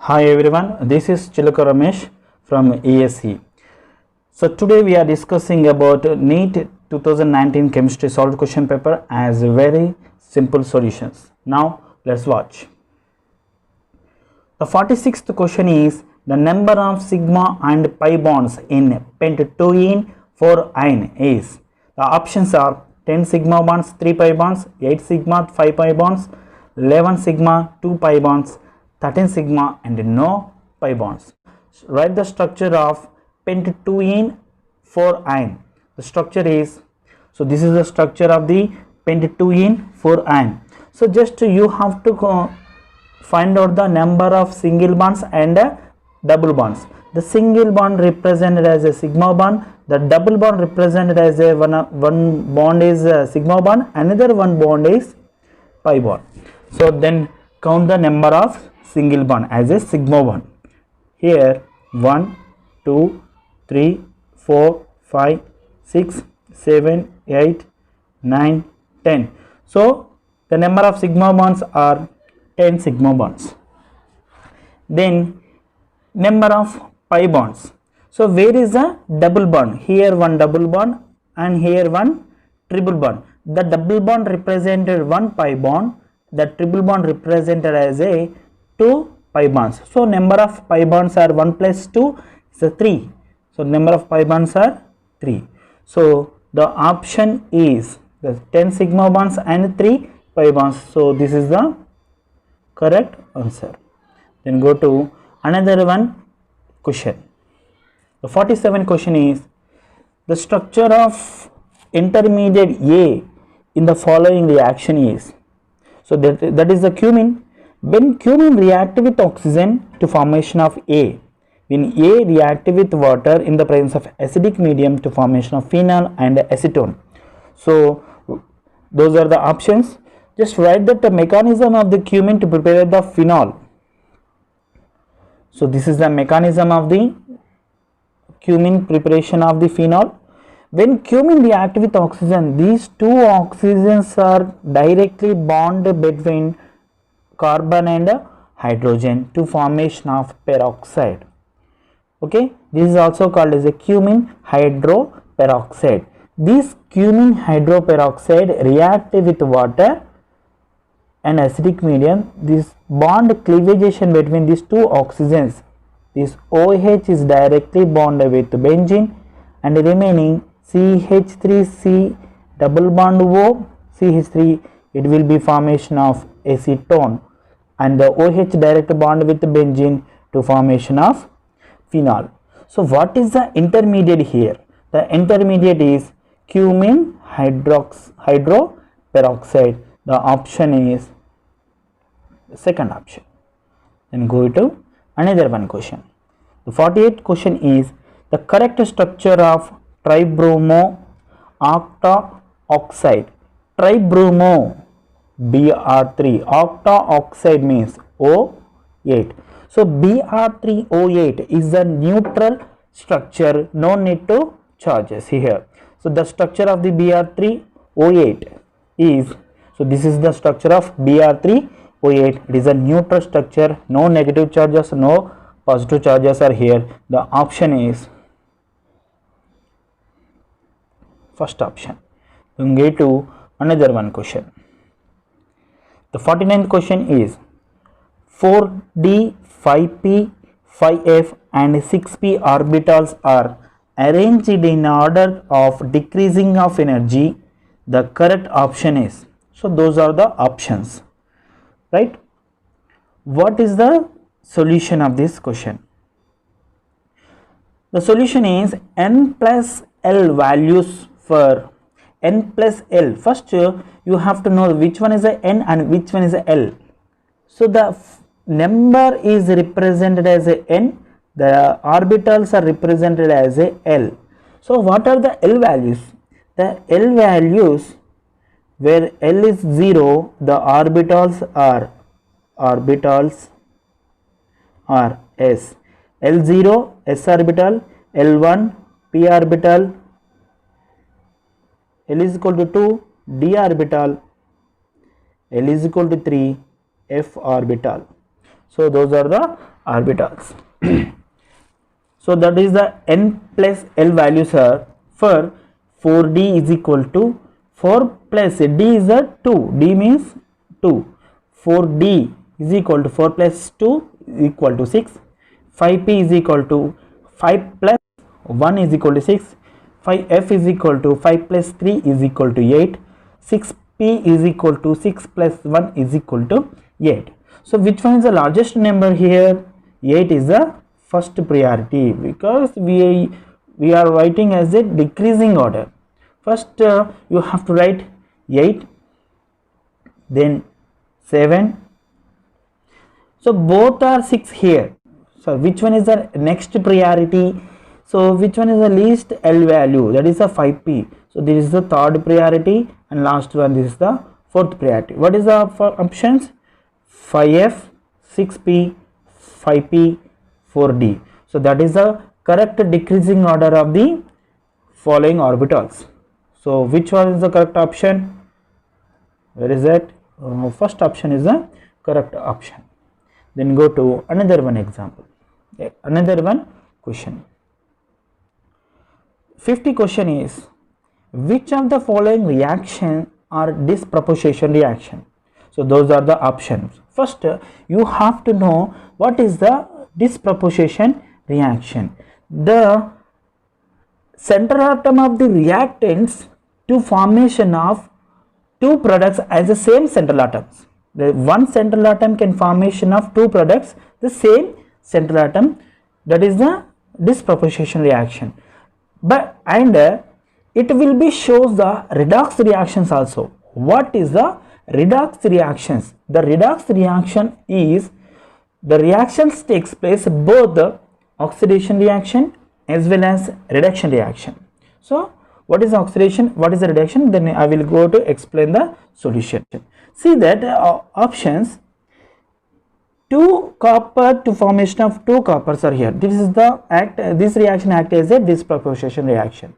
Hi everyone, this is Chilaka Ramesh from ESE. So today we are discussing about NEET 2019 chemistry solved question paper as very simple solutions. Now let's watch. The 46th question is the number of sigma and pi bonds in pentatoluene 4-ine is. The options are 10 sigma bonds, 3 pi bonds, 8 sigma, 5 pi bonds, 11 sigma, 2 pi bonds, 13 sigma and no pi bonds. So write the structure of pentatoluene 4-ine. The structure is, so this is the structure of the pentatoluene 4-ine. So just you have to find out the number of single bonds and double bonds. The single bond represented as a sigma bond, the double bond represented as a one bond is a sigma bond, another one bond is pi bond. So then count the number of single bond as a sigma bond. Here 1, 2, 3, 4, 5, 6, 7, 8, 9, 10. So the number of sigma bonds are 10 sigma bonds. Then number of pi bonds. So where is the double bond? Here one double bond and here one triple bond. The double bond represented one pi bond, the triple bond represented as a 2 pi bonds. So number of pi bonds are 1 plus 2 is 3. So number of pi bonds are 3. So the option is the 10 sigma bonds and 3 pi bonds. So this is the correct answer. Then go to another one question. The 47th question is the structure of intermediate A in the following reaction is. So that is the cumin. When cumin react with oxygen to formation of A, when A react with water in the presence of acidic medium to formation of phenol and acetone. So those are the options. Just write that the mechanism of the cumin to prepare the phenol. So this is the mechanism of the cumin preparation of the phenol. When cumin react with oxygen, these two oxygens are directly bond between carbon and hydrogen to formation of peroxide. Okay, this is also called as a cumin hydroperoxide. This cumin hydroperoxide react with water and acidic medium. This bond cleavagation between these two oxygens, this OH is directly bonded with benzene and the remaining CH3C double bond O CH3, it will be formation of acetone and the OH direct bond with benzene to formation of phenol. So what is the intermediate here? The intermediate is cumin hydroperoxide. The option is the second option. Then go to another one question. The 48th question is the correct structure of tribromo octaoxide. Tribromo Br3, octaoxide means O8. So Br3O8 is a neutral structure, no need to charges here. So the structure of the Br3O8 is, so this is the structure of Br3O8. It is a neutral structure, no negative charges, no positive charges are here. The option is first option. Then go to another one question. The 49th question is 4d, 5p, 5f and 6p orbitals are arranged in order of decreasing of energy. The correct option is, so those are the options, right? What is the solution of this question? The solution is n plus L values for n plus L. First you have to know which one is a n and which one is a L. So the number is represented as a n, the orbitals are represented as a L. So what are the L values? The L values, where L is 0, the orbitals are S. L0 S orbital, L1 p orbital, L is equal to 2 d orbital, L is equal to 3 f orbital. So those are the orbitals. So that is the n plus L values are for 4d is equal to 4 plus d is a 2, d means 2, 4d is equal to 4 plus 2 is equal to 6, 5p is equal to 5 plus 1 is equal to 6, 5f is equal to 5 plus 3 is equal to 8, 6p is equal to 6 plus 1 is equal to 8. So which one is the largest number here? 8 is the first priority because we are writing as a decreasing order. First you have to write 8, then 7. So both are 6 here. So which one is the next priority? So which one is the least L value? That is the 5p. So this is the third priority, and last one, this is the fourth priority. What is the options? 5f, 6p, 5p, 4d. So that is the correct decreasing order of the following orbitals. So which one is the correct option? Where is that? First option is the correct option. Then go to another one example. Another one question. 50 question is, which of the following reaction are disproportion reaction? So those are the options. First you have to know what is the disproportion reaction. The central atom of the reactants to formation of two products as the same central atoms. The one central atom can formation of two products the same central atom, that is the disproportion reaction. But it will be shows the redox reactions also. What is the redox reactions? The redox reaction is the reactions takes place both the oxidation reaction as well as reduction reaction. So what is oxidation, what is the reduction? Then I will go to explain the solution. See that options, 2 copper to formation of 2 coppers are here. This is the this reaction act as a disproportion reaction.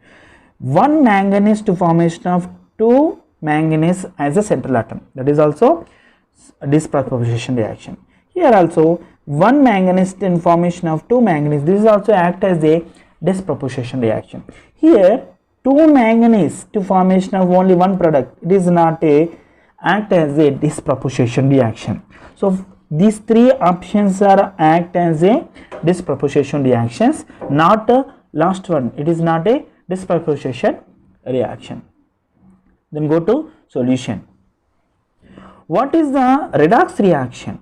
1 manganese to formation of 2 manganese as a central atom, that is also disproportion reaction. Here also 1 manganese in formation of 2 manganese, this is also act as a disproportion reaction. Here 2 manganese to formation of only one product, it is not a act as a disproportion reaction. So these 3 options are act as a disproportion reactions, not a last one, it is not a disproportion reaction. Then go to solution. What is the redox reaction?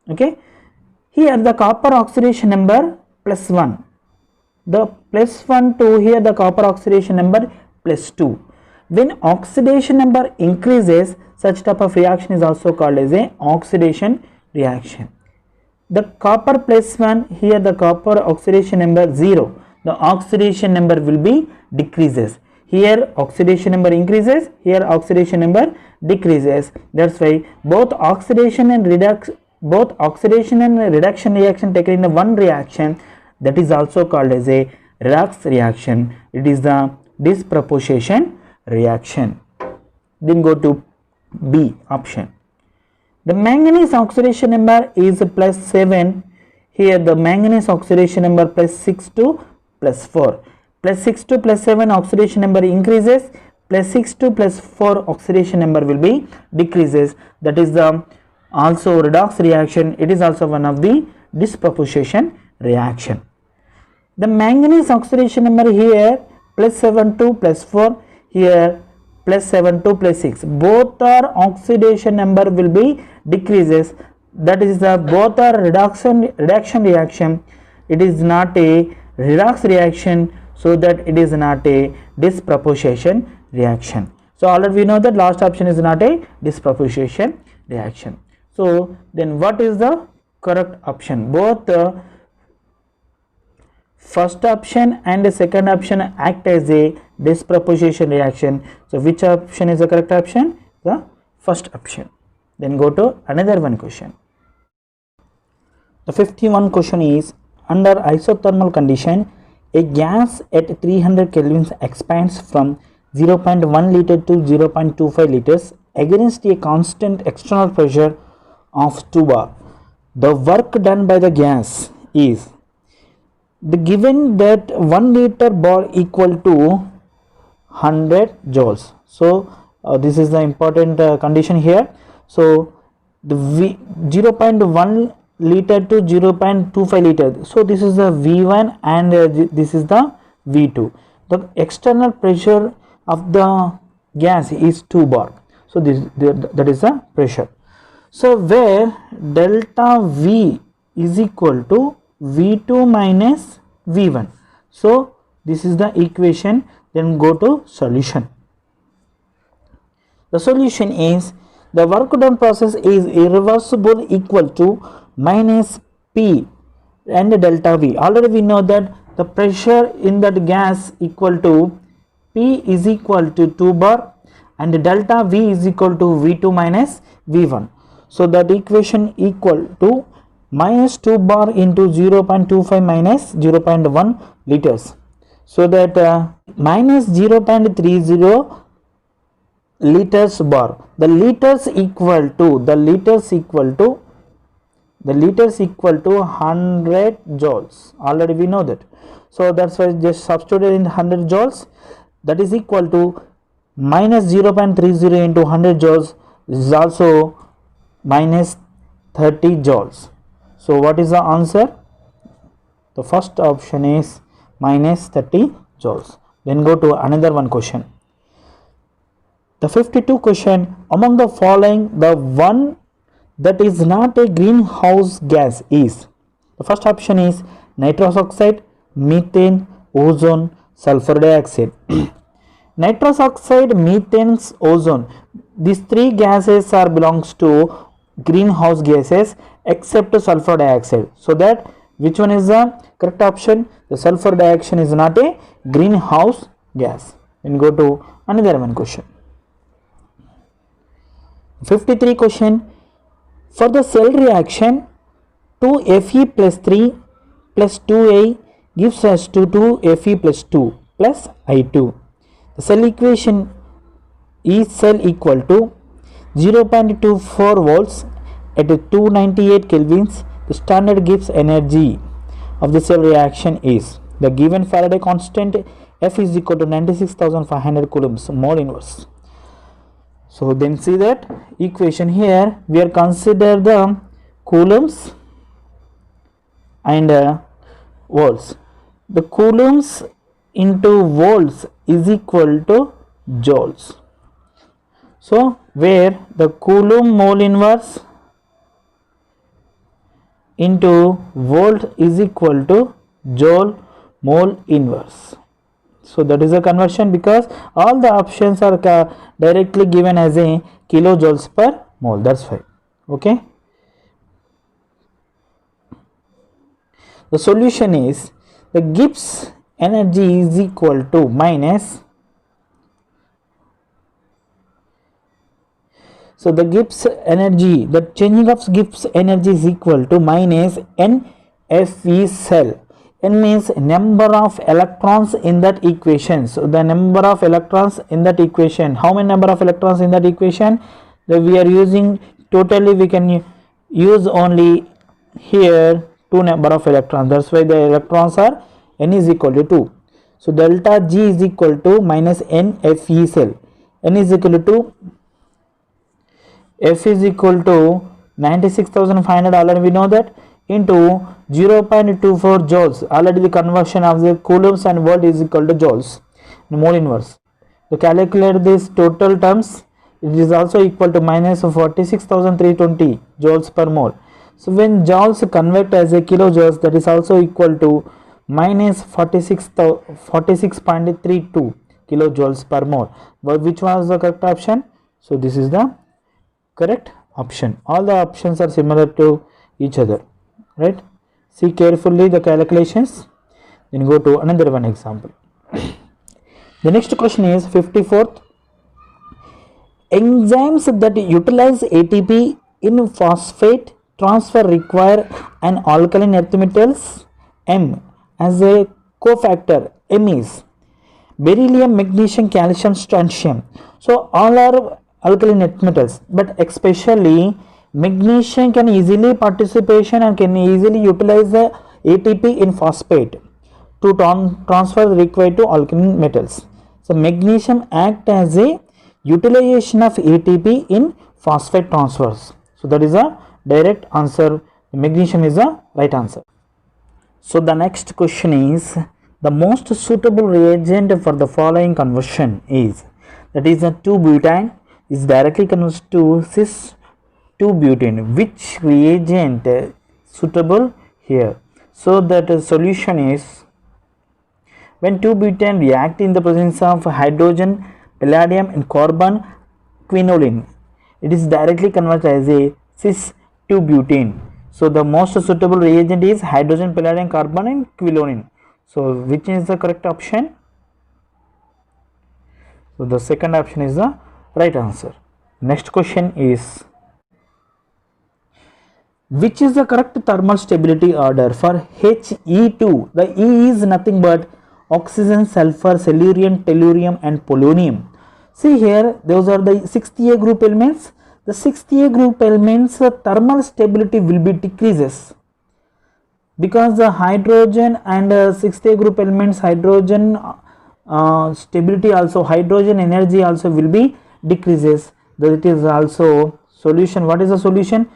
Okay, here the copper oxidation number +1, the +1 to here the copper oxidation number +2. When oxidation number increases, such type of reaction is also called as a oxidation reaction. The copper +1, here the copper oxidation number 0, the oxidation number will be decreases. Here oxidation number increases, here oxidation number decreases. That's why both oxidation and reduction reaction taken in the one reaction, that is also called as a redox reaction. It is the disproportion reaction. Then go to B option. The manganese oxidation number is +7. Here the manganese oxidation number +6 to +4. +6 to +7 oxidation number increases, +6 to +4 oxidation number will be decreases. That is the also redox reaction. It is also one of the disproportion reaction. The manganese oxidation number here +7 to +4, here +7 to +6, both are oxidation number will be decreases. That is the both are reduction reaction. It is not a redox reaction, so that it is not a disproportion reaction. So already we know that last option is not a disproportion reaction. So then what is the correct option? Both the first option and the second option act as a disproportion reaction. So which option is the correct option? The first option. Then go to another one question. The 51 question is, under isothermal condition, a gas at 300 kelvins expands from 0.1 liter to 0.25 liters against a constant external pressure of 2 bar. the work done by the gas is the given that 1 liter bar equal to 100 joules. So this is the important condition here. So the 0.1 liter to 0.25 liter, so this is the V1 and this is the V2. The external pressure of the gas is 2 bar, so that is the pressure. So where delta V is equal to V2 minus V1. So this is the equation. Then go to solution. The solution is the work done process is irreversible equal to minus P and delta V. Already we know that the pressure in that gas equal to P is equal to 2 bar and delta V is equal to V2 minus V1. So that equation equal to minus 2 bar into 0.25 minus 0.1 liters. So that minus 0.30 liters bar. The liters equal to 100 joules. Already we know that. So that's why just substituted in 100 joules. That is equal to minus 0.30 into 100 joules is also minus 30 joules. So what is the answer? The first option is minus 30 joules. Then go to another one question. The 52 question, among the following the one that is not a greenhouse gas is? The first option is nitrous oxide, methane, ozone, sulfur dioxide. Nitrous oxide, methane, ozone, these three gases are belongs to greenhouse gases except sulfur dioxide. So that which one is the correct option? The sulfur dioxide is not a greenhouse gas. Then go to another one question. 53 question, for the cell reaction 2Fe plus 3 plus 2A gives us to 2Fe plus 2 plus I2. The cell equation is cell equal to 0.24 volts at 298 kelvins. The standard Gibbs energy of the cell reaction is, the given Faraday constant F is equal to 96,500 coulombs mole inverse. So then see that equation here we are consider the coulombs and volts. The coulombs into volts is equal to joules. So where the coulomb mole inverse into volt is equal to joule mole inverse. So that is a conversion, because all the options are directly given as a kilojoules per mole. That's why. Okay. The solution is the Gibbs energy is equal to minus. So the Gibbs energy, the changing of Gibbs energy is equal to minus NFE cell. N means number of electrons in that equation. So the number of electrons in that equation. How many number of electrons in that equation? That we are using totally, we can use only here 2 number of electrons. That's why the electrons are N is equal to 2. So delta G is equal to minus NFE cell. N is equal to F is equal to 96,500, already we know that, into 0.24 joules. Already the conversion of the coulombs and volt is equal to joules, mole inverse. To calculate this total terms, it is also equal to minus 46,320 joules per mole. So when joules convert as a kilojoules, that is also equal to minus 46.32 kilojoules per mole. But which was the correct option? So this is the correct option. All the options are similar to each other, right? See carefully the calculations. Then go to another one example. The next question is 54th. Enzymes that utilize ATP in phosphate transfer require an alkaline earth metals M as a cofactor. M is beryllium, magnesium, calcium, strontium. So all are alkaline earth metals, but especially Magnesium can easily participation and can easily utilize the ATP in phosphate to transfer required to alkaline metals. So magnesium act as a utilization of ATP in phosphate transfers. So that is a direct answer. Magnesium is the right answer. So the next question is, the most suitable reagent for the following conversion is, that is a 2-butane is directly converted to cis-2-butane. Which reagent suitable here? So that solution is, when 2-butane react in the presence of hydrogen, palladium and carbon quinoline, it is directly converted as a cis-2-butane. So the most suitable reagent is hydrogen, palladium, carbon and quinoline. So which is the correct option? So the second option is the right answer. Next question is, which is the correct thermal stability order for He2? The E is nothing but oxygen, sulfur, silurium, tellurium and polonium. See here, those are the 6th A group elements. The 6th A group elements thermal stability will be decreases, because the hydrogen and 6th A group elements hydrogen stability also, hydrogen energy also will be decreases. That is also solution. What is the solution?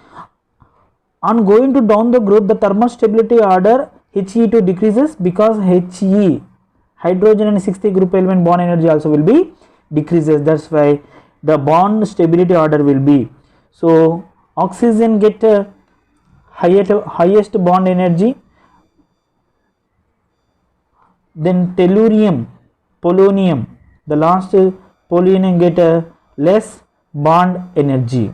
On going to down the group, the thermal stability order He2 decreases, because He, hydrogen and 6th A group element bond energy also will be decreases. That's why the bond stability order will be, so oxygen get highest bond energy, then tellurium, polonium, the last polonium get less bond energy,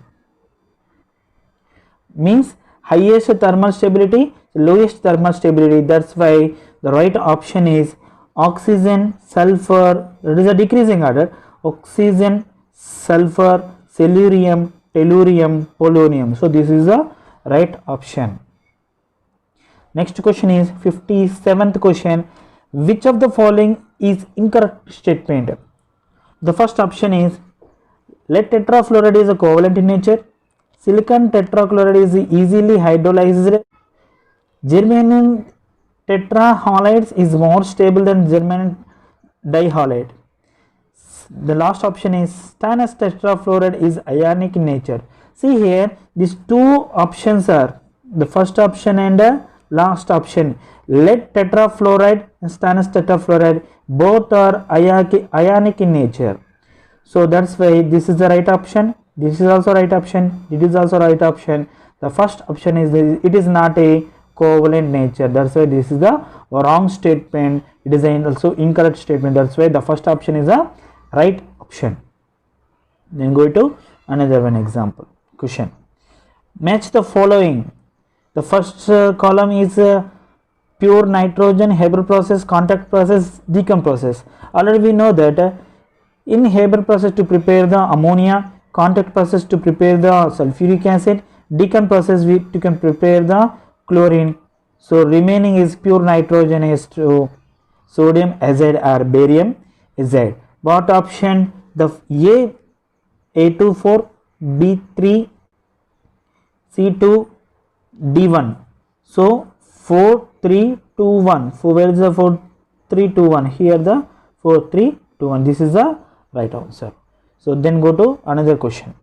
means highest thermal stability, lowest thermal stability. That's why the right option is oxygen, sulfur, that is a decreasing order, oxygen, sulfur, silurium, tellurium, polonium. So this is the right option. Next question is 57th question. Which of the following is incorrect statement? The first option is, lead tetrafluoride is a covalent in nature. Silicon tetrachloride is easily hydrolyzed. Germanium tetrahalides is more stable than germanium dihalide. The last option is, stannous tetrafluoride is ionic in nature. See here, these two options are the first option and the last option. Lead tetrafluoride and stannous tetrafluoride both are ionic in nature. So that's why this is the right option. This is also right option. It is also right option. The first option is it is not a covalent nature. That's why this is the wrong statement. It is also incorrect statement. That's why the first option is a right option. Then go to another one example question. Match the following. The first column is pure nitrogen, Haber process, contact process, decom process. Already we know that in Haber process to prepare the ammonia, contact process to prepare the sulfuric acid, decom process we can prepare the chlorine. So remaining is pure nitrogen is to sodium azide or barium azide. What option? The A24, B3, C2, D1. So 4, 3, 2, 1. So where is the 4, 3, 2, 1? Here the 4, 3, 2, 1. This is the right answer. So then go to another question.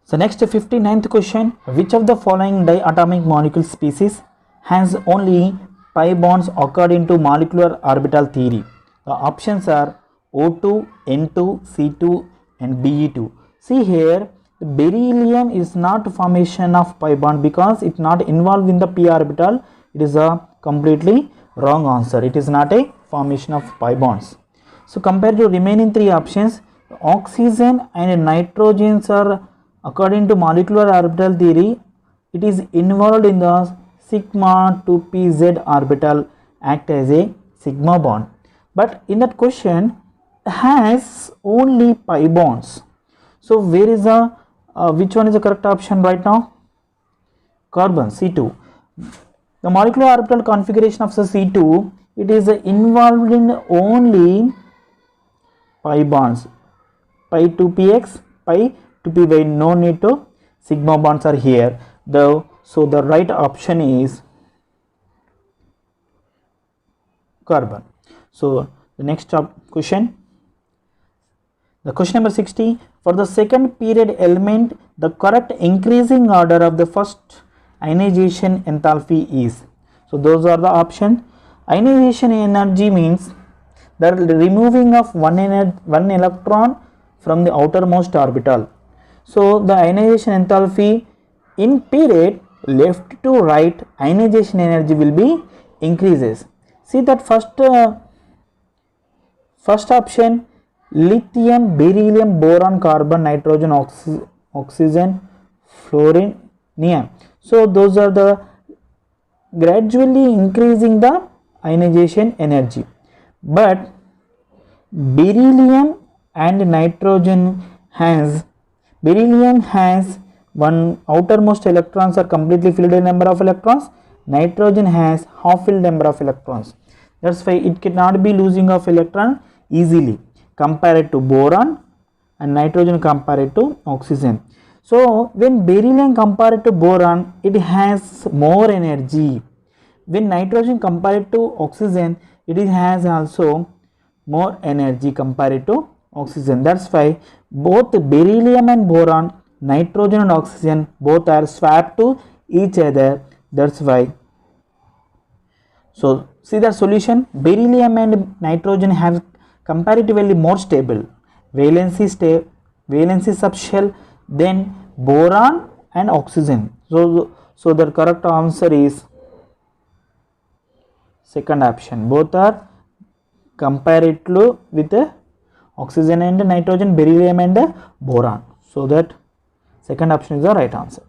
So next 59th question. Which of the following diatomic molecule species has only pi bonds according to molecular orbital theory? The options are O2, N2, C2 and Be2. See here, the beryllium is not formation of pi bond because it not involved in the p orbital. It is a completely wrong answer. It is not a formation of pi bonds. So compared to remaining three options, oxygen and nitrogens are according to molecular orbital theory. It is involved in the sigma 2pz orbital, act as a sigma bond. But in that question has only pi bonds. So where is the which one is the correct option right now? Carbon, C2. The molecular orbital configuration of the C2, it is involved in only pi bonds, pi 2px, pi 2py. No need to sigma bonds are here. So the right option is carbon. So the next question, the question number 60, for the second period element, the correct increasing order of the first ionization enthalpy is. So those are the options. Ionization energy means the removing of one electron from the outermost orbital. So the ionization enthalpy in period left to right, ionization energy will be increases. See that first option, lithium, beryllium, boron, carbon, nitrogen, oxygen, fluorine, neon. So those are the gradually increasing the ionization energy, but beryllium and nitrogen has one outermost electrons are completely filled in number of electrons, nitrogen has half filled number of electrons. That's why it cannot be losing of electron easily compared to boron and nitrogen compared to oxygen. So when beryllium compared to boron, it has more energy. When nitrogen compared to oxygen, it has also more energy compared to oxygen. That's why both beryllium and boron, nitrogen and oxygen, both are swapped to each other. That's why. So see the solution, beryllium and nitrogen have comparatively more stable valency subshell than boron and oxygen. So the correct answer is second option. Both are comparatively with oxygen and nitrogen, beryllium and boron. So that second option is the right answer.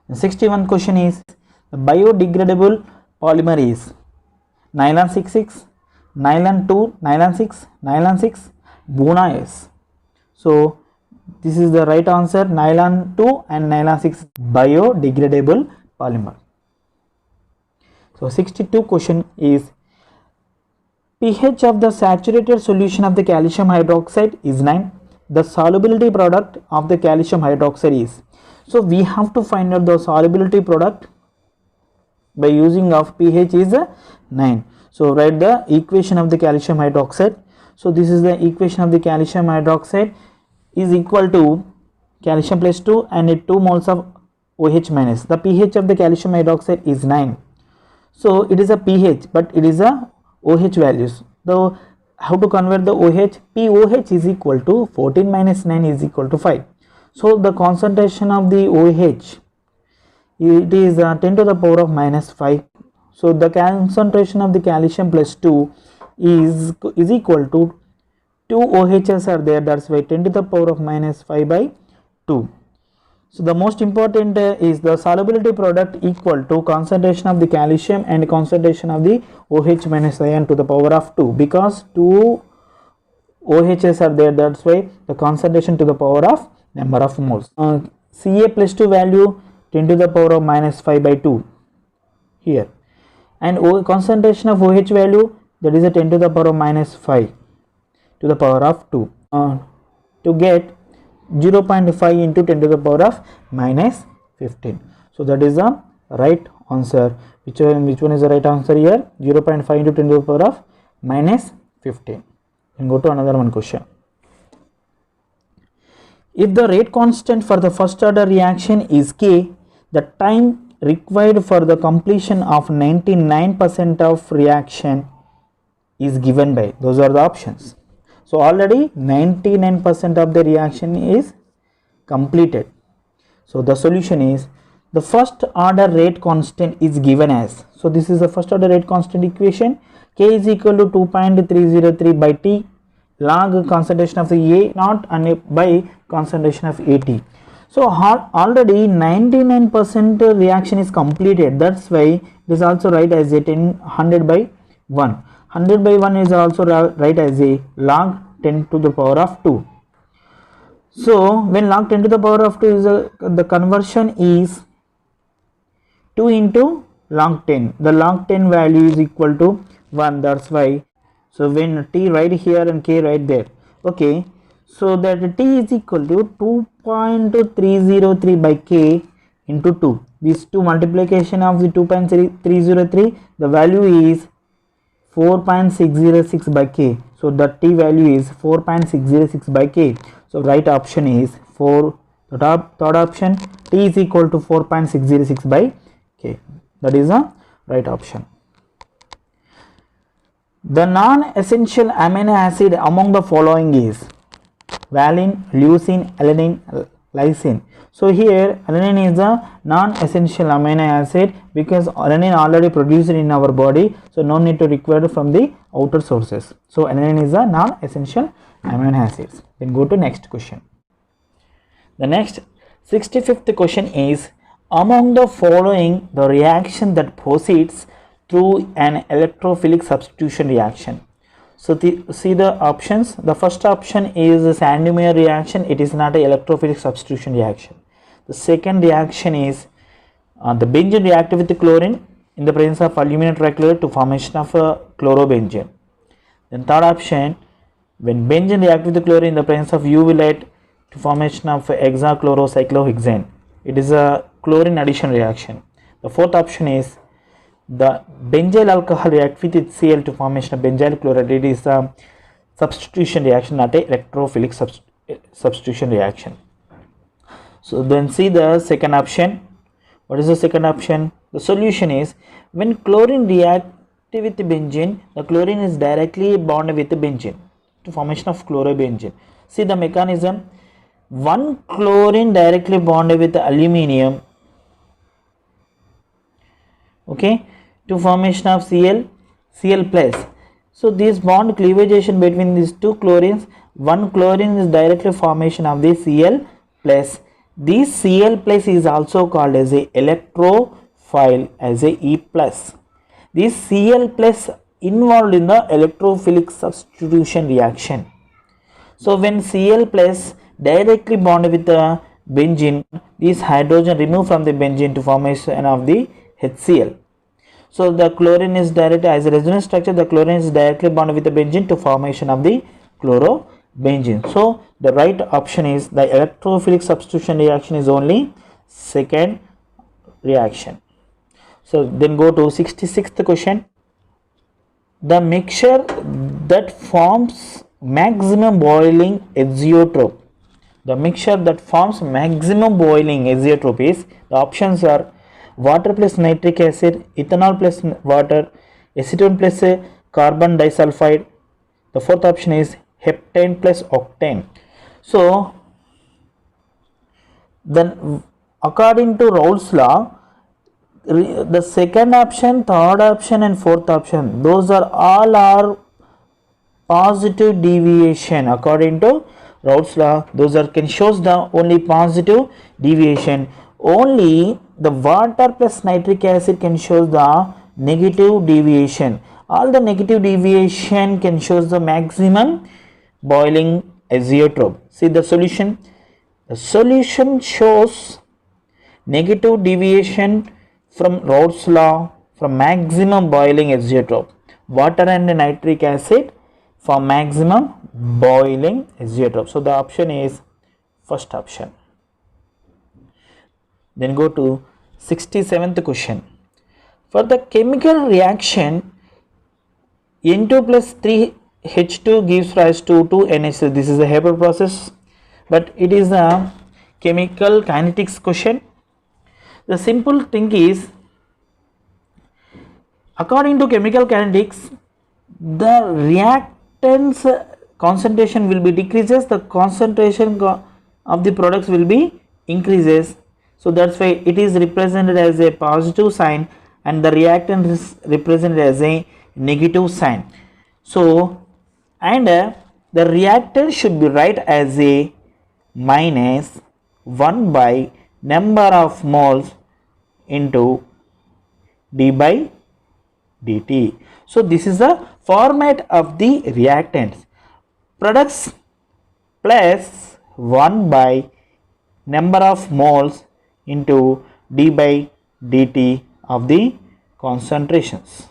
The 61 question is, the biodegradable polymer is nylon 66, nylon 2, nylon 6, nylon 6, Buna S. So this is the right answer, nylon 2 and nylon 6 biodegradable polymer. So 62 question is, pH of the saturated solution of the calcium hydroxide is 9. The solubility product of the calcium hydroxide is. So we have to find out the solubility product by using of pH is 9. So write the equation of the calcium hydroxide. So this is the equation of the calcium hydroxide is equal to calcium plus 2 and 2 moles of OH minus. The pH of the calcium hydroxide is 9. So it is a pH, but it is a OH values. So how to convert the OH? POH is equal to 14 minus 9 is equal to 5. So the concentration of the OH, it is 10 to the power of minus 5. So the concentration of the calcium plus 2 is equal to 2 OHs are there. That's why 10 to the power of minus 5 by 2. So the most important is the solubility product equal to concentration of the calcium and concentration of the OH minus ion to the power of 2, because 2 OHs are there. That's why the concentration to the power of number of moles. Ca plus 2 value 10 to the power of minus 5 by 2 here, and concentration of OH value, that is a 10 to the power of minus 5 to the power of 2 to get 0.5 into 10 to the power of minus 15. So that is the right answer. Which one is the right answer here? 0.5 into 10 to the power of minus 15. And go to another one question. If the rate constant for the first order reaction is K, the time required for the completion of 99% of reaction is given by, those are the options. So already 99% of the reaction is completed. So the solution is, the first order rate constant is given as, so this is the first order rate constant equation, K is equal to 2.303 by T log concentration of the A naught and by concentration of AT. So already 99% reaction is completed. That's why it is also right as a 100 by 1. 100 by 1 is also right as a log 10 to the power of 2. So when log 10 to the power of 2 is the conversion is 2 into log 10. The log 10 value is equal to 1. That's why. So when T right here and K right there. Okay. So that T is equal to 2.303 by K into 2. These two multiplication of the 2.303, the value is 4.606 by K. So the T value is 4.606 by K. So right option is 4. The third option, T is equal to 4.606 by K. That is the right option. The non-essential amino acid among the following is valine, leucine, alanine, lysine. So here alanine is a non-essential amino acid because alanine already produced in our body, so no need to require from the outer sources. So alanine is a non-essential amino acids. Then go to next question. The next 65th question is, among the following the reaction that proceeds through an electrophilic substitution reaction. So see the options. The first option is the Sand-Meyer reaction. It is not an electrophilic substitution reaction. The second reaction is the benzene reacted with the chlorine in the presence of aluminum trichloride to formation of chlorobenzene. Then third option, when benzene reacts with the chlorine in the presence of UV light to formation of hexachlorocyclohexane. It is a chlorine addition reaction. The fourth option is the benzyl alcohol react with HCl to formation of benzyl chloride. It is a substitution reaction, not a electrophilic substitution reaction. So then see the second option. What is the second option? The solution is when chlorine reacts with benzene, the chlorine is directly bonded with the benzene to formation of chlorobenzene. See the mechanism. One chlorine directly bonded with the aluminium, okay, to formation of Cl plus. So this bond cleavagation between these two chlorines, one chlorine is directly formation of the Cl plus. This Cl plus is also called as a electrophile as a E plus. This Cl plus involved in the electrophilic substitution reaction. So when Cl plus directly bonded with the benzene, this hydrogen removed from the benzene to formation of the HCl. So the chlorine is directly as a resonance structure, the chlorine is directly bonded with the benzene to formation of the chlorobenzene. So the right option is the electrophilic substitution reaction is only second reaction. So then go to 66th question. The mixture that forms maximum boiling azeotrope. The mixture that forms maximum boiling azeotrope is, the options are water plus nitric acid, ethanol plus water, acetone plus carbon disulfide. The fourth option is heptane plus octane. So then according to Raoult's law, the second option, third option and fourth option, those are all are positive deviation. According to Raoult's law, those are can shows the only positive deviation. Only the water plus nitric acid can show the negative deviation. All the negative deviation can show the maximum boiling azeotrope. See the solution. The solution shows negative deviation from Raoult's law from maximum boiling azeotrope. Water and nitric acid for maximum boiling azeotrope. So the option is first option. Then go to 67th question. For the chemical reaction, N2 plus 3H2 gives rise to 2NH3. This is a Haber process, but it is a chemical kinetics question. The simple thing is, according to chemical kinetics, the reactants concentration will be decreases, the concentration of the products will be increases. So that's why it is represented as a positive sign and the reactant is represented as a negative sign. So and the reactant should be write as a minus 1 by number of moles into d by dt. So this is the format of the reactants. Products plus 1 by number of moles into d by dt of the concentrations.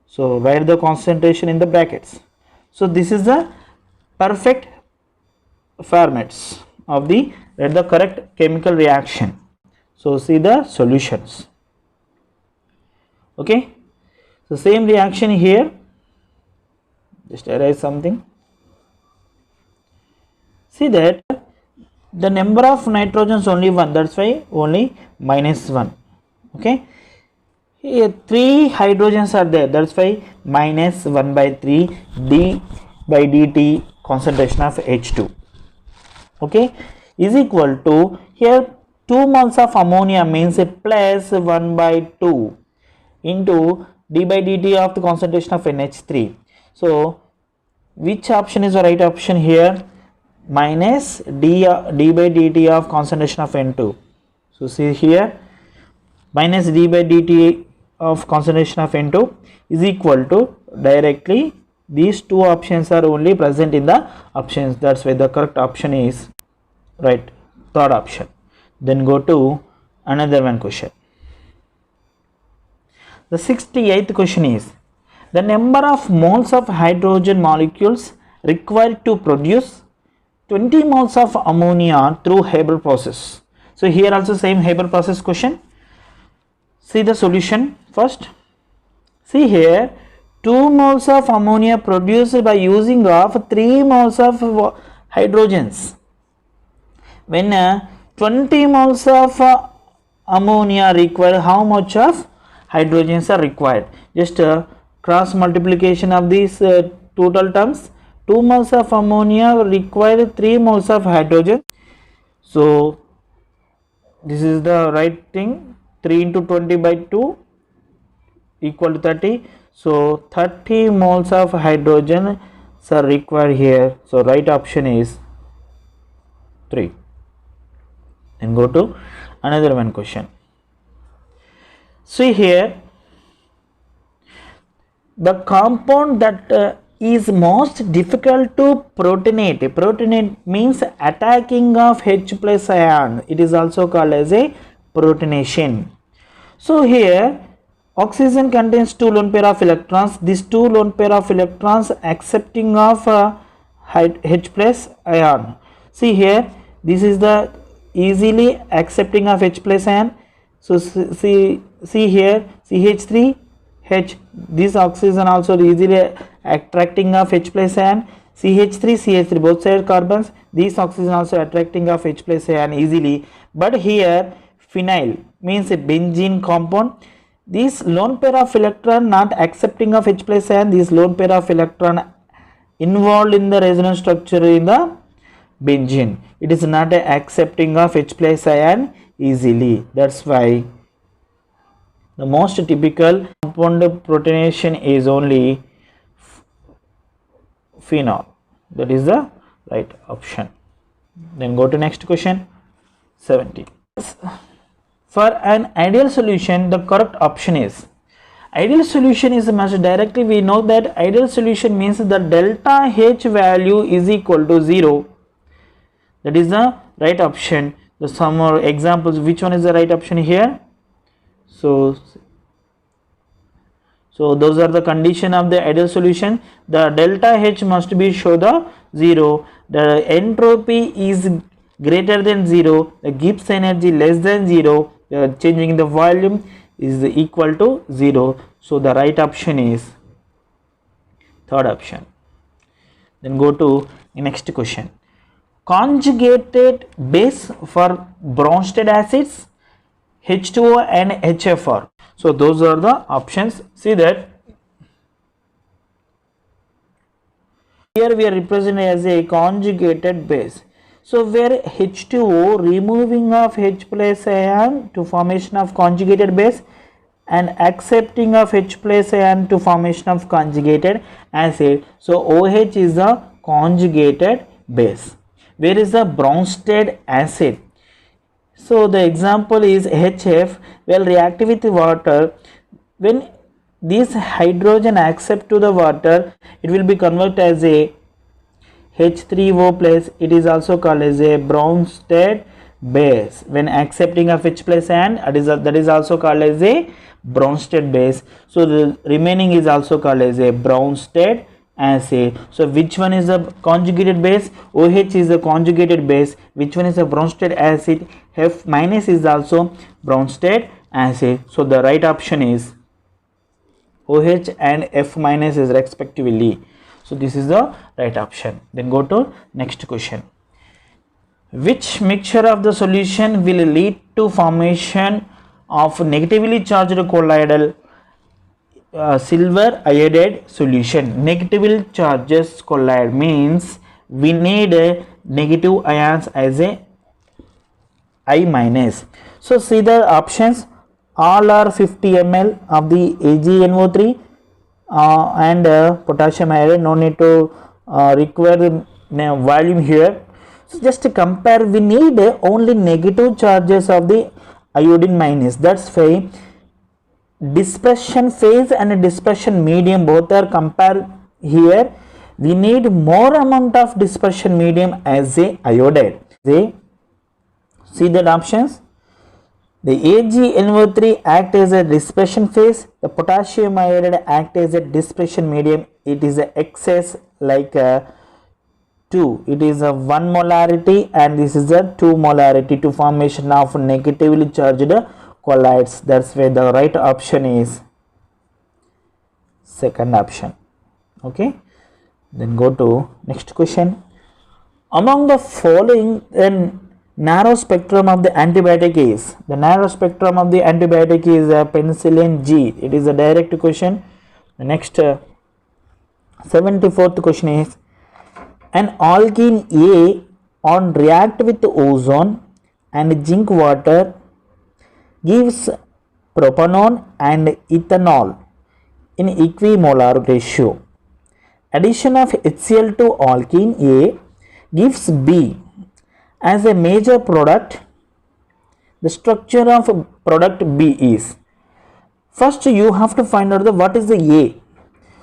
So write the concentration in the brackets. So this is the perfect formats. of the write the correct chemical reaction. So see the solutions. Okay, so same reaction here, just erase something. See that the number of nitrogens only 1, that's why only -1. Okay, here 3 hydrogens are there, that's why -1/3 d by dt concentration of H2, okay, is equal to, here 2 moles of ammonia means plus 1/2 into d by dt of the concentration of NH3. So which option is the right option here? Minus d by dt of concentration of N2. So see here, minus d by dt of concentration of N2 is equal to, directly these two options are only present in the options, that's why the correct option is right, third option. Then go to another one question. The 68th question is, the number of moles of hydrogen molecules required to produce 20 moles of ammonia through Haber process. So here also same Haber process question. See the solution first. See here, 2 moles of ammonia produced by using of 3 moles of hydrogens. When 20 moles of ammonia required, how much of hydrogens are required? Just cross multiplication of these total terms. 2 moles of ammonia require 3 moles of hydrogen. So this is the right thing, 3 into 20/2 equal to 30. So 30 moles of hydrogen are required here. So right option is 3. Then go to another one question. See here, the compound that is most difficult to protonate. Protonate means attacking of H plus ion. It is also called as a protonation. So here oxygen contains 2 lone pair of electrons. These 2 lone pair of electrons accepting of H plus ion. See here, this is the easily accepting of H plus ion. So see here, CH3 H, this oxygen also easily attracting of H plus ion. CH3 CH3 both side carbons, these oxygen also attracting of H plus ion easily. But here phenyl means a benzene compound. This lone pair of electron not accepting of H plus ion, this lone pair of electron involved in the resonance structure in the benzene. It is not accepting of H plus ion easily. That's why the most typical compound protonation is only phenol. That is the right option. Then go to next question, 70. For an ideal solution, the correct option is, ideal solution is must directly we know that ideal solution means the delta H value is equal to 0. That is the right option. The some more examples, which one is the right option here? So those are the condition of the ideal solution. The delta H must be show the 0. The entropy is greater than 0. The Gibbs energy less than 0. The changing the volume is equal to 0. So the right option is third option. Then go to next question. Conjugated base for Bronsted acids, H2O and HFR. So those are the options. See that here we are represented as a conjugated base. So where H2O removing of H plus ion to formation of conjugated base and accepting of H plus ion to formation of conjugated acid. So OH is the conjugated base. Where is the Bronsted acid? So the example is HF. Well, reactive with water, when this hydrogen accept to the water, it will be converted as a H3O plus. It is also called as a Bronsted base. When accepting of H plus ion, that is also called as a Bronsted base. So the remaining is also called as a Bronsted acid. So which one is the conjugated base? OH is the conjugated base. Which one is the Bronsted acid? F minus is also Bronsted acid. So the right option is OH and F minus is respectively. So this is the right option. Then go to next question. Which mixture of the solution will lead to formation of negatively charged colloidal silver iodide solution? Negatively charges colloid means we need negative ions as a I minus. So see the options, all are 50 ml of the AgNO3 and potassium iodide. No need to require volume here. So just to compare, we need only negative charges of the iodine minus. That's why dispersion phase and dispersion medium both are compared here. We need more amount of dispersion medium as a iodide. See the options. The AgNO3 act as a dispersion phase. The potassium iodide act as a dispersion medium. It is a excess like 2. It is a 1 molarity and this is a 2 molarity to formation of negatively charged colloids. That's why the right option is second option. Okay. Then go to next question. Among the following, then narrow spectrum of the antibiotic is, the narrow spectrum of the antibiotic is penicillin G. It is a direct question. The next 74th question is, an alkene A on react with ozone and zinc water gives propanone and ethanol in equimolar ratio. Addition of HCl to alkene A gives B. As a major product, the structure of product B is, first you have to find out the what is the A.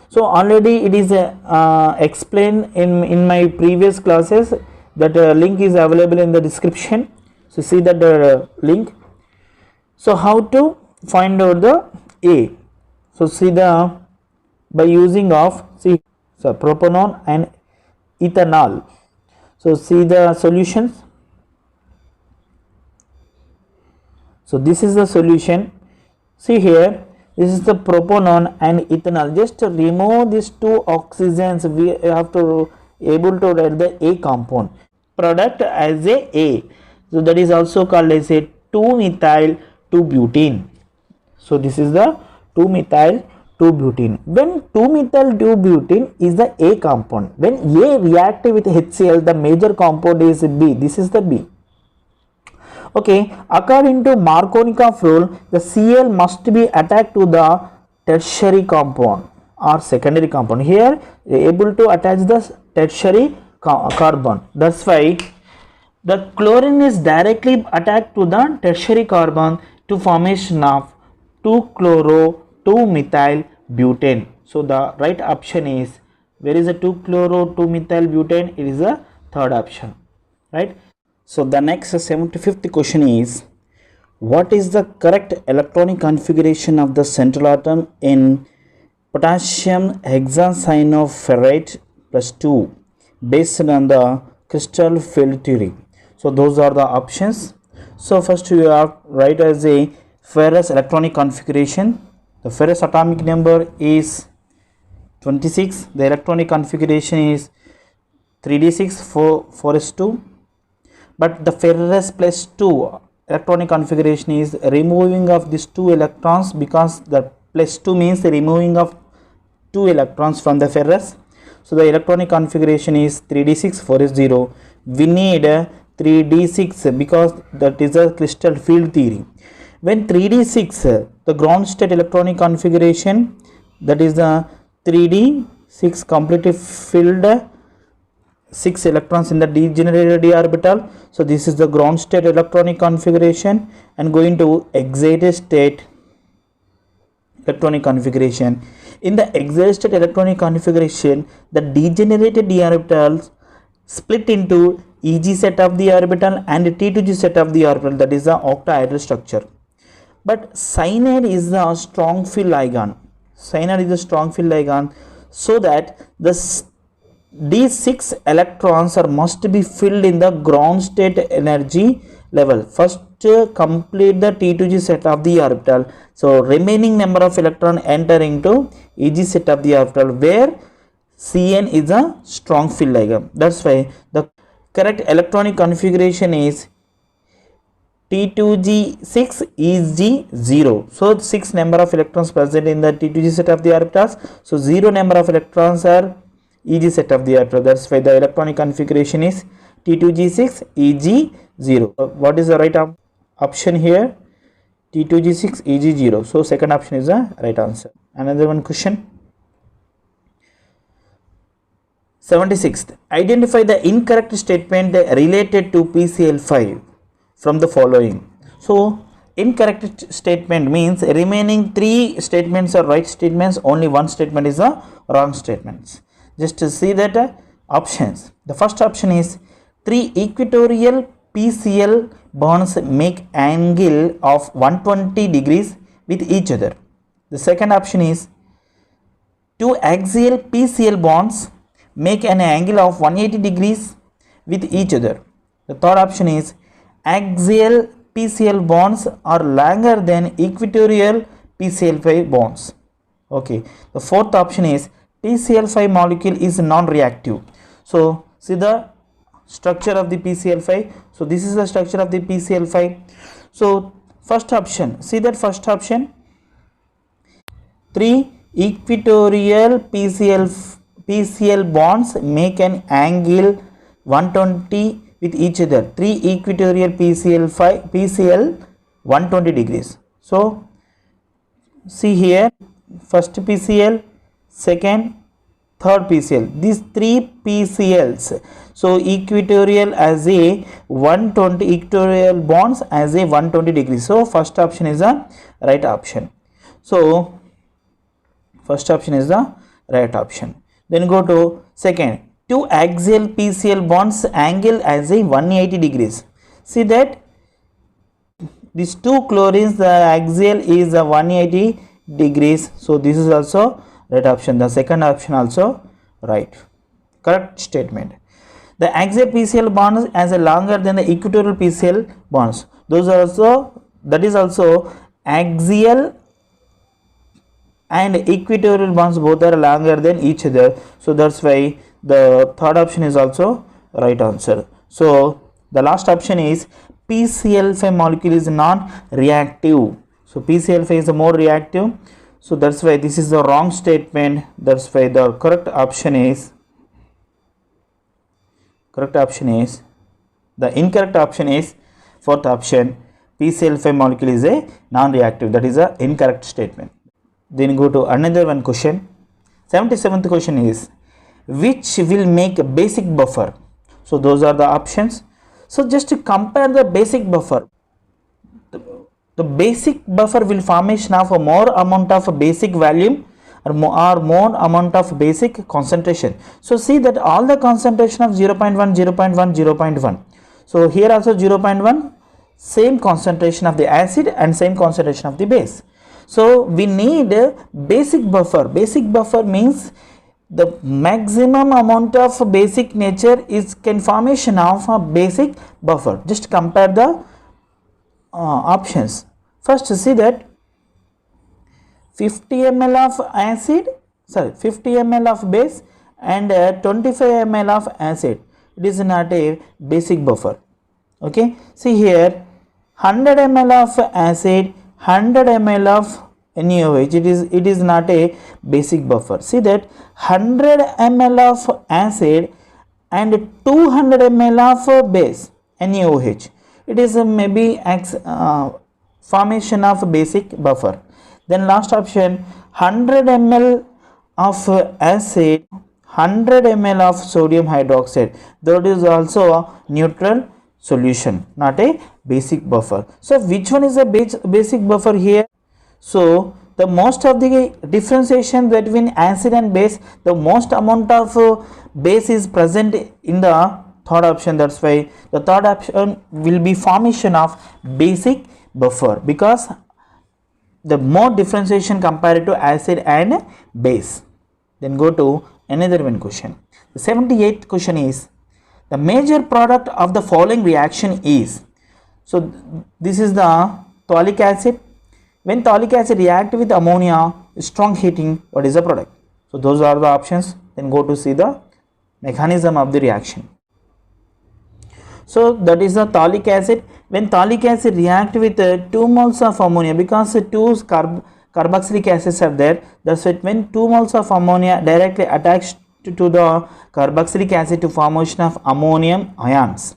So already it is explained in my previous classes. That link is available in the description. So see that link. So how to find out the A? So see the by using of propanone and ethanol. So see the solutions. So this is the solution. See here, this is the propanone and ethanol. Just to remove these two oxygens, we have to able to write the A compound product as a. So that is also called as a 2-methyl 2-butene. So this is the 2-methyl 2-butene. When 2-methyl 2-butene is the A compound, when A react with HCl, the major compound is B. This is the B. Okay, according to Markovnikov rule, the Cl must be attached to the tertiary compound or secondary compound. Here, able to attach the tertiary carbon. That's why the chlorine is directly attached to the tertiary carbon to formation of 2-chloro-2-methyl butane. So the right option is, where is the 2-chloro-2-methyl butane? It is the third option, right? So the next 75th question is, what is the correct electronic configuration of the central atom in potassium hexacyanoferrate plus 2 based on the crystal field theory? So those are the options. So first you have write as a ferrous electronic configuration. The ferrous atomic number is 26. The electronic configuration is 3d6 4s2. But the ferrous plus 2 electronic configuration is removing of these 2 electrons, because the plus 2 means the removing of 2 electrons from the ferrous. So the electronic configuration is 3d6 4s0. We need 3d6 because that is a crystal field theory. When 3d6, the ground state electronic configuration, that is the 3d6 completely filled 6 electrons in the degenerated d orbital. So this is the ground state electronic configuration, and going to excited state electronic configuration. In the excited state electronic configuration, the degenerated d orbitals split into Eg set of the orbital and T2g set of the orbital. That is the octahedral structure. But cyanide is the strong field ligand. Cyanide is a strong field ligand. so that these 6 electrons are must be filled in the ground state energy level. First complete the T2G set of the orbital. So remaining number of electron enter into EG set of the orbital where Cn is a strong field ligand. That's why the correct electronic configuration is T2G6 EG0. So 6 number of electrons present in the T2G set of the orbitals. So 0 number of electrons are EG set of the orbital. That's why the electronic configuration is T2G6 EG0. What is the right option here? T2G6 EG0. So second option is the right answer. Another one question. 76th. Identify the incorrect statement related to PCl5 from the following. So incorrect statement means remaining 3 statements are right statements, only one statement is a wrong statement. Just to see that options. The first option is 3 equatorial PCl bonds make angle of 120 degrees with each other. The second option is 2 axial PCl bonds make an angle of 180 degrees with each other. The third option is axial PCl bonds are longer than equatorial PCl5 bonds. Okay. The fourth option is PCl5 molecule is non-reactive. So see the structure of the PCl5. So this is the structure of the PCl5. So first option, see that first option, 3 equatorial PCl bonds make an angle 120 with each other. 3 equatorial PCl 120 degrees. So see here, first PCl, second, third PCl. These 3 PCLs. So equatorial as a 120 equatorial bonds as a 120 degrees. So first option is the right option. So first option is the right option. Then go to second, 2 axial PCl bonds angle as a 180 degrees. See that these 2 chlorines, the axial is a 180 degrees. So this is also right option. The second option also right. Correct statement. The axial PCl bonds as a longer than the equatorial PCl bonds. Those are also, that is also axial and equatorial bonds both are longer than each other. So that's why the third option is also right answer. So the last option is PCl5 molecule is non-reactive. So PCl5 is more reactive. So that's why this is the wrong statement. That's why the correct option is the incorrect option is fourth option, PCl5 molecule is a non-reactive. That is a incorrect statement. Then go to another one question. 77th question is which will make a basic buffer. So those are the options. So just to compare the basic buffer, the basic buffer will formation of a more amount of basic volume or more amount of basic concentration. So see that all the concentration of 0.1, 0.1, 0.1. So here also 0.1, same concentration of the acid and same concentration of the base. So we need a basic buffer. Basic buffer means the maximum amount of basic nature is can formation of a basic buffer. Just compare the options. First see that 50 ml of acid, 50 ml of base and 25 ml of acid. It is not a basic buffer. Okay. See here 100 ml of acid, 100 ml of NaOH, it is not a basic buffer. See that 100 ml of acid and 200 ml of base NaOH, it is maybe formation of basic buffer. Then last option 100 ml of acid, 100 ml of sodium hydroxide, that is also a neutral solution, not a basic buffer. So which one is a basic buffer here? So the most of the differentiation between acid and base, the most amount of base is present in the third option. That's why the third option will be formation of basic buffer, because the more differentiation compared to acid and base. Then go to another one question. The 78th question is, the major product of the following reaction is. So this is the oleic acid. When oleic acid react with ammonia, strong heating, what is the product? So those are the options. Then go to see the mechanism of the reaction. So that is the oleic acid. When oleic acid react with 2 moles of ammonia, because 2 carboxylic acids are there, that's it. When 2 moles of ammonia directly attached to the carboxylic acid to formation of ammonium ions.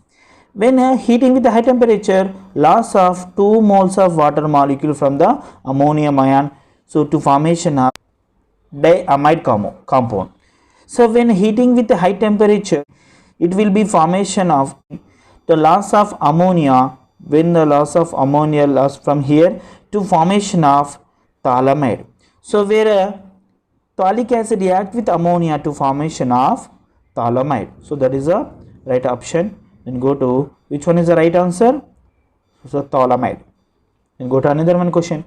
When heating with the high temperature, loss of 2 moles of water molecule from the ammonium ion, so to formation of diamide compound. So when heating with the high temperature, it will be formation of the loss of ammonia. When the loss of ammonia loss from here to formation of phthalimide. So where oleic acid react with ammonia to formation of phthalimide. So that is the right option. Then go to which one is the right answer? So phthalimide. Then go to another one question.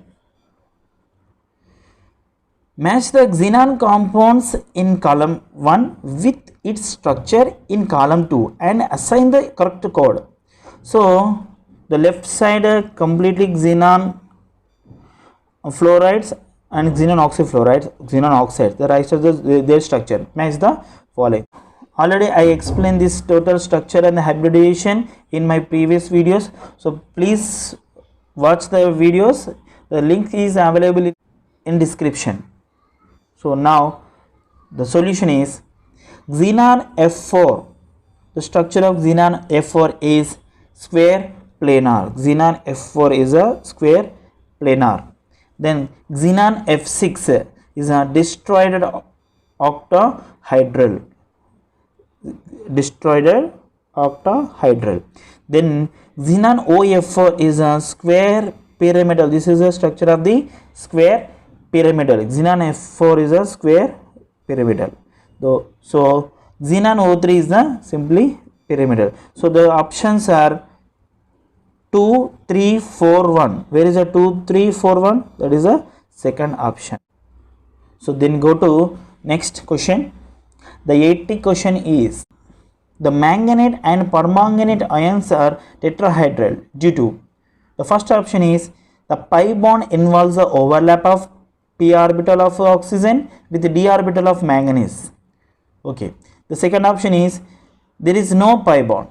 Match the xenon compounds in column 1 with its structure in column 2 and assign the correct code. So the left side completely xenon fluorides and xenon oxyfluorides, xenon oxides. The right side is their structure. Match the following. Already I explained this total structure and hybridization in my previous videos. So please watch the videos. The link is available in description. So now the solution is xenon F4. The structure of xenon F4 is square planar. Xenon F4 is a square planar. Then xenon F6 is a destroyed octahedral. Then xenon OF4 is a square pyramidal. This is the structure of the square pyramidal. Xenon F4 is a square pyramidal. So xenon O3 is the simply pyramidal. So the options are 2, 3, 4, 1. Where is the 2, 3, 4, 1? That is the second option. So then go to next question. The 80th question is, the manganate and permanganate ions are tetrahedral due to. The first option is the pi bond involves the overlap of p orbital of oxygen with the d orbital of manganese. Okay. The second option is there is no pi bond.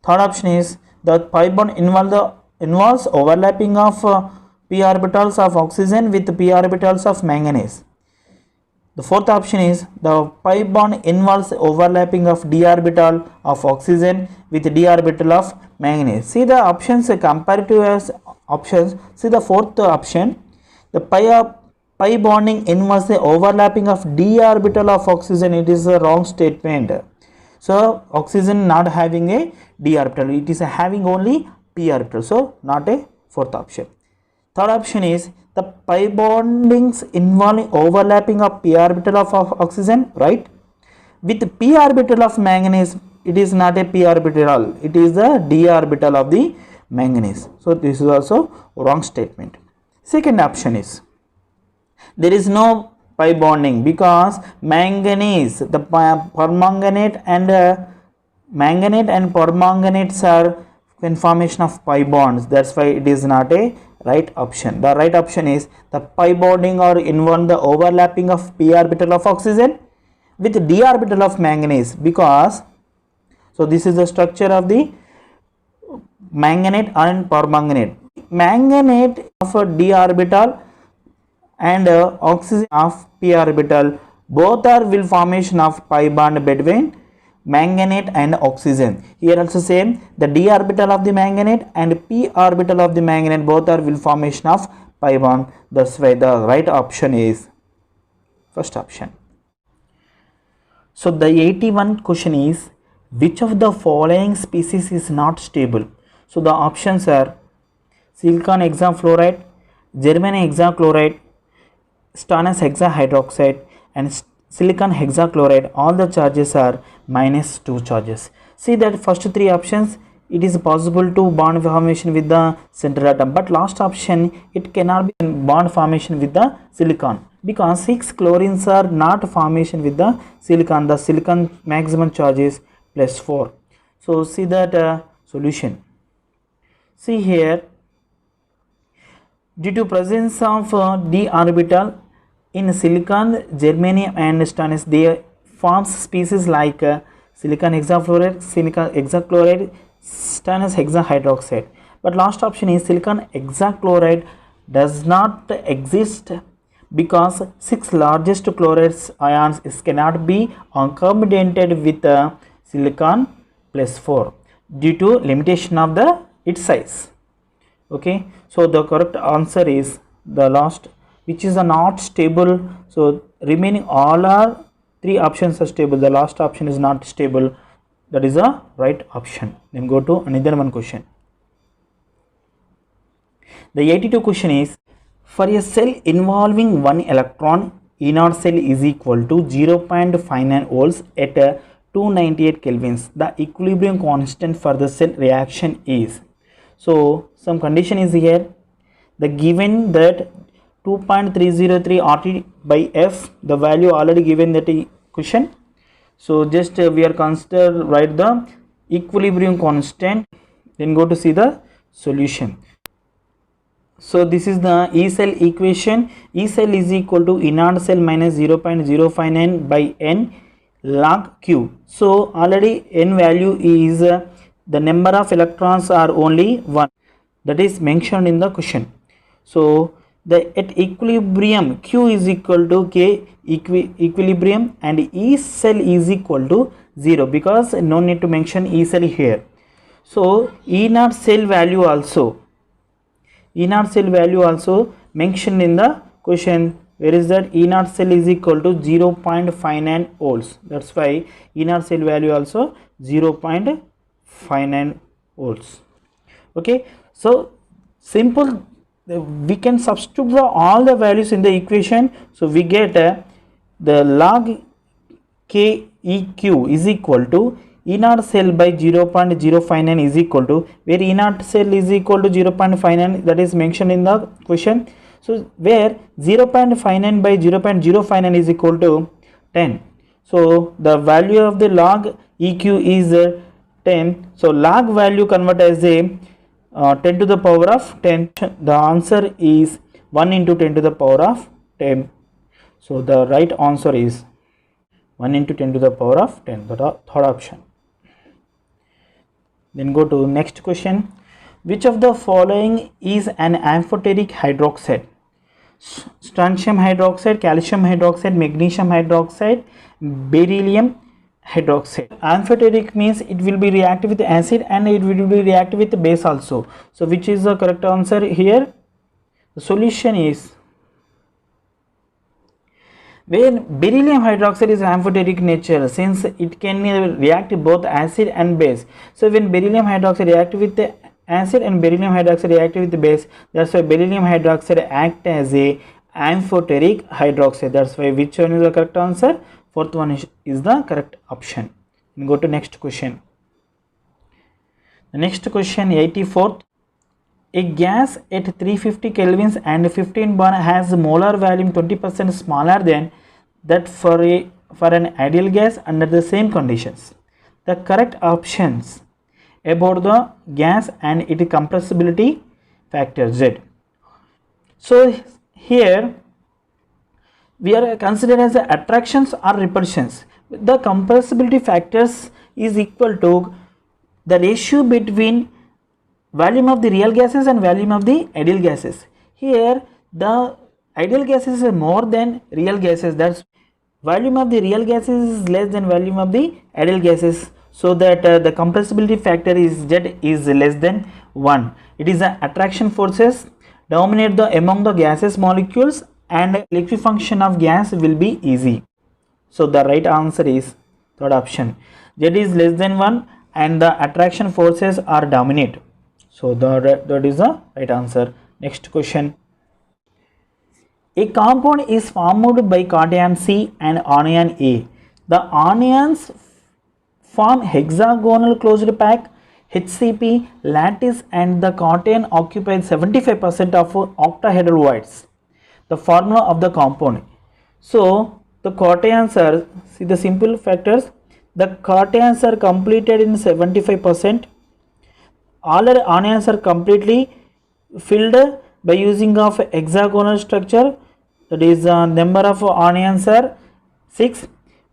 Third option is the pi bond involves overlapping of p orbitals of oxygen with p orbitals of manganese. The fourth option is the pi bond involves overlapping of d orbital of oxygen with d orbital of manganese. See the options comparative as options. See the fourth option, the pi bonding involves the overlapping of d orbital of oxygen. It is a wrong statement. So oxygen not having a d orbital, it is having only p orbital. So not a fourth option. Third option is the pi bondings involving overlapping of p orbital of oxygen, right? With p orbital of manganese, it is not a p orbital, it is the d orbital of the manganese. So this is also wrong statement. Second option is there is no pi bonding because manganese, the permanganate and permanganates are in formation of pi bonds. That's why it is not a right option. The right option is the pi bonding or involve the overlapping of p orbital of oxygen with d orbital of manganese, because so this is the structure of the manganate and permanganate. Manganate of a d orbital and oxygen of p orbital, both are will formation of pi bond between manganate and oxygen. Here also same, the d orbital of the manganate and p orbital of the manganate, both are will formation of pi bond. That's why the right option is first option. So the 81 question is, which of the following species is not stable? So the options are silicon hexafluoride, germanium hexachloride, stannous hexahydroxide and silicon hexachloride. All the charges are -2 charges. See that first three options it is possible to bond formation with the central atom, but last option it cannot be bond formation with the silicon, because 6 chlorines are not formation with the silicon maximum charge is +4. So see that solution. See here, due to presence of d orbital in silicon, germanium and stannous, they forms species like silicon hexafluoride, silicon hexachloride, stannous hexahydroxide. But last option is silicon hexachloride does not exist, because 6 largest chlorides ions cannot be accommodated with silicon +4 due to limitation of the its size. Okay, so the correct answer is the last, which is a not stable. So remaining all are 3 options are stable, the last option is not stable, that is a right option. Then go to another one question. The 82 question is, for a cell involving 1 electron, E0 cell is equal to 0.59 volts at 298 kelvins. The equilibrium constant for the cell reaction is. So some condition is here. The given that 2.303 RT by F, the value already given that question. So just we are consider write the equilibrium constant, then go to see the solution. So this is the E cell equation. E cell is equal to E0 cell minus 0.059 by N log Q. So already N value is the number of electrons are only 1, that is mentioned in the question. So the at equilibrium Q is equal to K equilibrium and E cell is equal to 0, because no need to mention E cell here. So E0 cell value also mentioned in the question. Where is that? E0 cell is equal to 0.59 volts. That's why E0 cell value also 0.59 volts. Okay, so simple, we can substitute all the values in the equation. So we get the log K EQ is equal to E0 cell by 0.059 is equal to, where E0 cell is equal to 0.59, that is mentioned in the question. So where 0.59 by 0.059 is equal to 10. So the value of the log EQ is 10. So log value convert as a 10 to the power of 10. The answer is 1 into 10 to the power of 10. So the right answer is 1 into 10 to the power of 10, the third option. Then go to next question. Which of the following is an amphoteric hydroxide? Strontium hydroxide, calcium hydroxide, magnesium hydroxide, beryllium hydroxide. Amphoteric means it will be reactive with acid and it will be reactive with base also. So which is the correct answer here? The solution is, when beryllium hydroxide is amphoteric nature, since it can react both acid and base. So when beryllium hydroxide react with the acid and beryllium hydroxide react with the base, that's why beryllium hydroxide act as a amphoteric hydroxide. That's why which one is the correct answer? Fourth one is the correct option. And go to next question. The next question, 84th. A gas at 350 kelvins and 15 bar has molar volume 20% smaller than that for an ideal gas under the same conditions. The correct options about the gas and its compressibility factor Z. So here we are considered as attractions or repulsions. The compressibility factors is equal to the ratio between volume of the real gases and volume of the ideal gases. Here the ideal gases is more than real gases, that's volume of the real gases is less than volume of the ideal gases, so that the compressibility factor is Z is less than 1. It is the attraction forces dominate among the gases molecules and liquefaction of gas will be easy. So the right answer is third option. Z is less than 1 and the attraction forces are dominate. So that is the right answer. Next question. A compound is formed by cation C and anion A. The anions form hexagonal closed pack HCP, lattice and the cation occupy 75% of octahedral voids. The formula of the compound. So the cations are, see the simple factors, the cations are completed in 75%. All our anions are completely filled by using of hexagonal structure, that is number of anions are 6,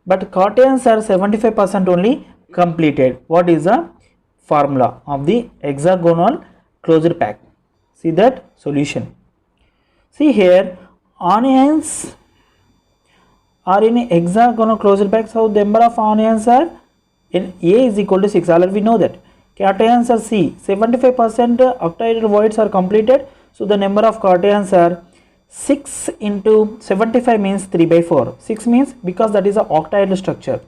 but cations are 75% only completed. What is the formula of the hexagonal closed pack? See that solution. See here, anions are in hexagonal closed pack, so the number of anions are in A is equal to 6. Already we know that. Cations are C, 75% octahedral voids are completed, so the number of cations are 6 into 75 means 3 by 4. 6 means, because that is a octahedral structure.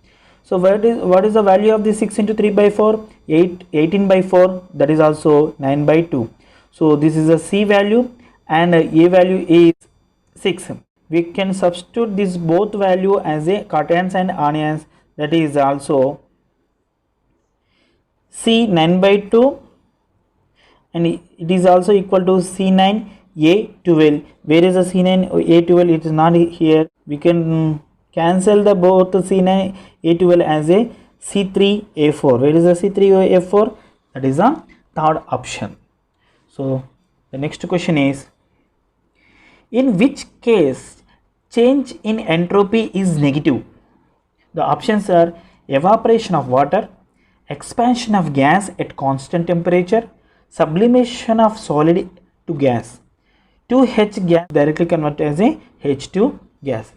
So what is the value of the 6 into 3 by 4? 18 by 4, that is also 9 by 2. So this is a C value and A value is 6. We can substitute this both value as a cations and anions, that is also C 9 by 2 and it is also equal to C9 A12. Where is the C9 A12? It is not here. We can cancel the both C9 A12 as a C3 A4. Where is the C3 A4? That is the third option. So the next question is, in which case change in entropy is negative? The options are evaporation of water, expansion of gas at constant temperature, sublimation of solid to gas. 2H gas directly converted as a H2 gas.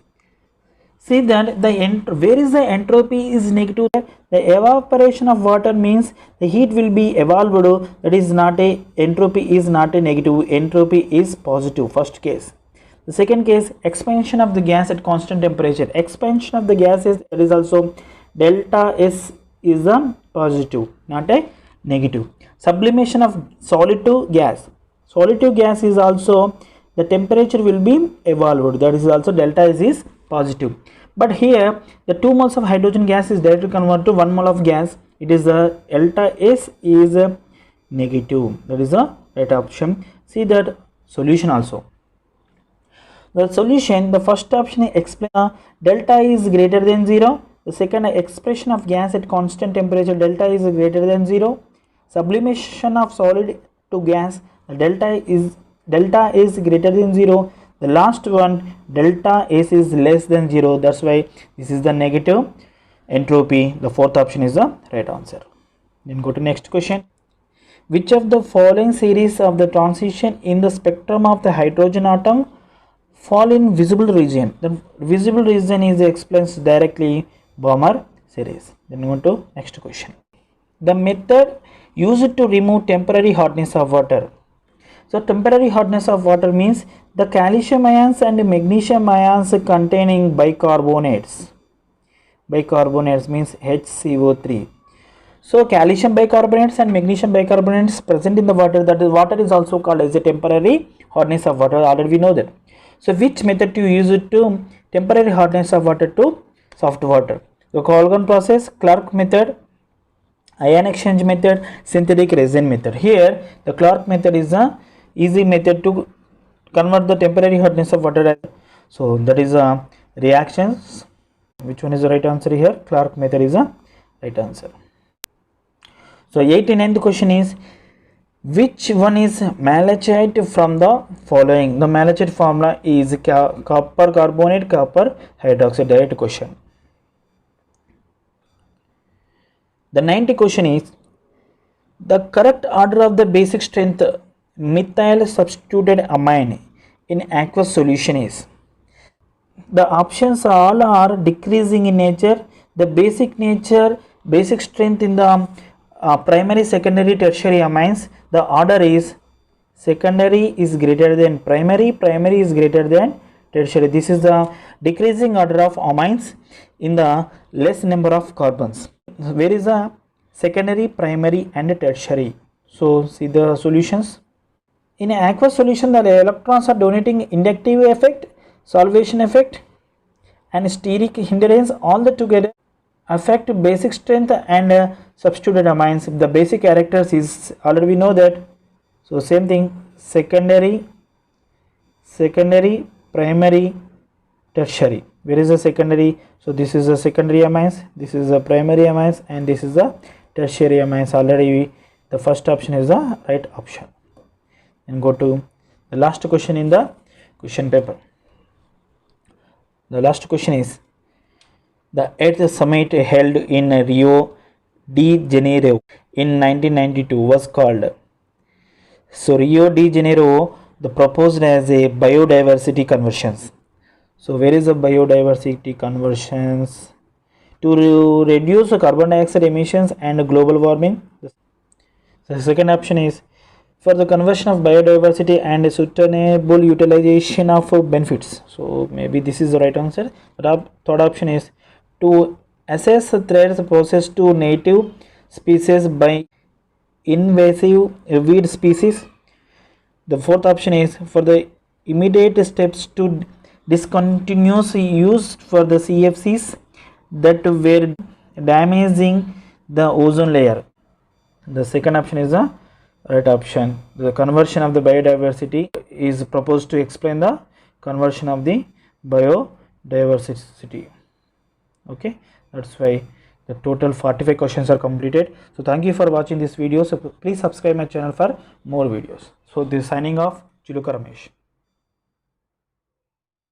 See that where is the entropy is negative? The evaporation of water means the heat will be evolved, that is not a, entropy is not a negative, entropy is positive, first case. The second case, expansion of the gas at constant temperature. Expansion of the gas is, that is also delta S is a positive, not a negative. Sublimation of solid to gas. Solid to gas is also, the temperature will be evolved, that is also delta S is positive. But here the 2 moles of hydrogen gas is directly converted to 1 mole of gas, it is the delta S is a negative, that is the right option. See that solution also. The solution, the first option explain delta is greater than 0. The second, expression of gas at constant temperature, delta is greater than 0. Sublimation of solid to gas, delta is greater than 0. The last one, delta S is less than 0. That's why this is the negative entropy. The fourth option is the right answer. Then go to next question. Which of the following series of the transition in the spectrum of the hydrogen atom fall in visible region? The visible region is explains directly Balmer series. Then go to next question. The method used to remove temporary hardness of water. So temporary hardness of water means the calcium ions and magnesium ions containing bicarbonates. Bicarbonates means HCO3. So calcium bicarbonates and magnesium bicarbonates present in the water, that is water is also called as a temporary hardness of water, already we know that. So which method to use it to temporary hardness of water to soft water? The Colgan process, Clark method, ion exchange method, synthetic resin method. Here the Clark method is a easy method to convert the temporary hardness of water. So that is a reactions. Which one is the right answer here? Clark method is a right answer. So 89th question is, which one is malachite from the following? The malachite formula is copper carbonate, copper hydroxide. Direct question. The 90th question is, the correct order of the basic strength methyl substituted amine in aqueous solution is? The options all are decreasing in nature. The basic strength in the primary, secondary, tertiary amines, the order is secondary is greater than primary, primary is greater than tertiary. This is the decreasing order of amines in the less number of carbons. Where is the secondary, primary and tertiary? So see the solutions. In an aqueous solution, the electrons are donating inductive effect, solvation effect and steric hindrance all the together affect basic strength and substituted amines. The basic characters is already we know that. So same thing, secondary, primary, tertiary. Where is the secondary? So this is the secondary amines, this is the primary amines, and this is the tertiary amines. Already the first option is the right option. And go to the last question in the question paper. The last question is, the 8th summit held in Rio de Janeiro in 1992 was called. So Rio de Janeiro, the proposed as a biodiversity conversions. So where is the biodiversity conversions? To reduce carbon dioxide emissions and global warming. The second option is for the conversion of biodiversity and sustainable utilization of benefits. So maybe this is the right answer. Third option is to assess threats posed to native species by invasive weed species. The fourth option is for the immediate steps to discontinue use for the CFCs that were damaging the ozone layer. The second option is the right option. The conversion of the biodiversity is proposed to explain the conversion of the biodiversity. Okay, that's why the total 45 questions are completed. So thank you for watching this video. So please subscribe my channel for more videos. So this signing off, Chiluka Ramesh.